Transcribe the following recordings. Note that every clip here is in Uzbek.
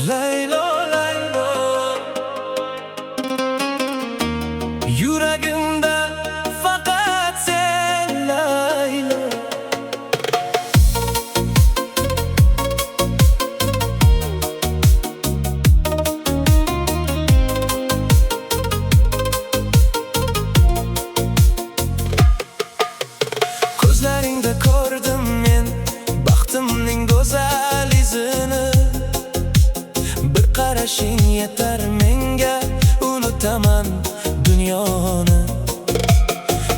Laylo, Laylo, yuragimda faqat sen Laylo. Ko'zlaringda ko'rdim men baxtimning go'zal izini. Bir qarashing yetar menga, unutaman dunyoni.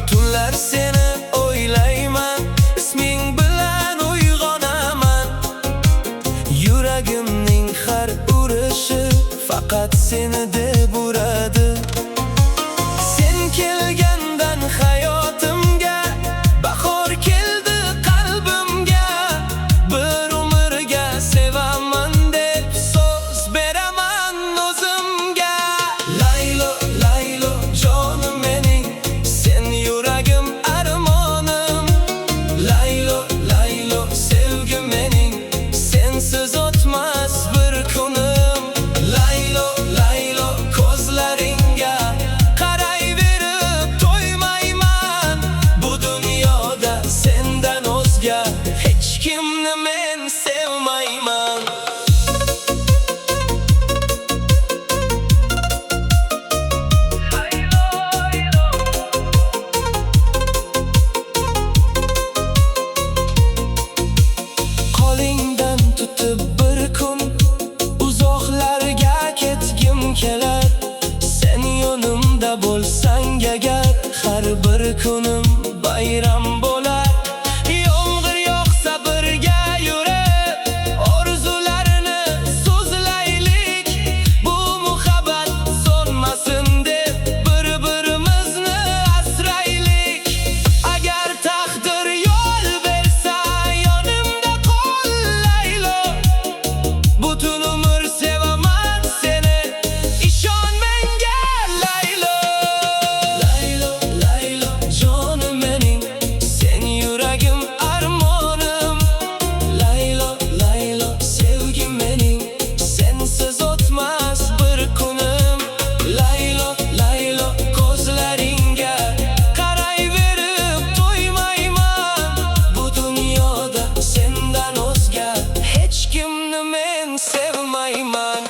Tunlar seni o'ylayman, isming bilan uyg'onaman. Yuragimning har urishi faqat seni deb uradi. Sen kelgandan hayotimga bahor keldi qalbimga. Bir umrga sevaman deb so'z beraman o'zimga. Laylo, Laylo, jonim mening, sen yuragim armonim. Laylo, Laylo, sevgim mening, sensiz o'tmas bir kunim. Laylo, Laylo, ko'zlaringga qarayverib to'ymayman. Bu dunyoda sendan o'zga hech kimni men sevmayman. Qo'lingdan tutib bir kun uzoqlarga ketgim kelar. Sen yonimda bo'lsang agar, har bir kunim bayram bo'lar. Yomg'ir yog'sa birga yurib, orzularni so'zlaylik. Bu muhabbat so'nmasin deb bir-birimizni asraylik. Agar taqdir yo'l bersa yonimda qol Laylo. Butun umr sevaman seni, ishon menga Laylo. Laylo, Laylo, jonim mening, sen yuragim armonim. Laylo, Laylo, sevgim mening, sensiz o'tmas bir kunim. Laylo, Laylo, ko'zlaringga qarayverib to'ymayman. Bu dunyoda sendan o'zga hech kimni men sevmayman.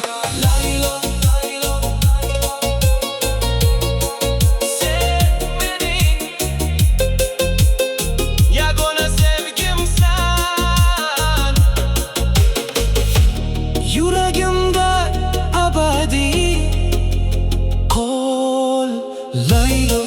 Laylo, Laylo, sen mening yagona sevgimsan. Yuragimda abadiy qol Laylo.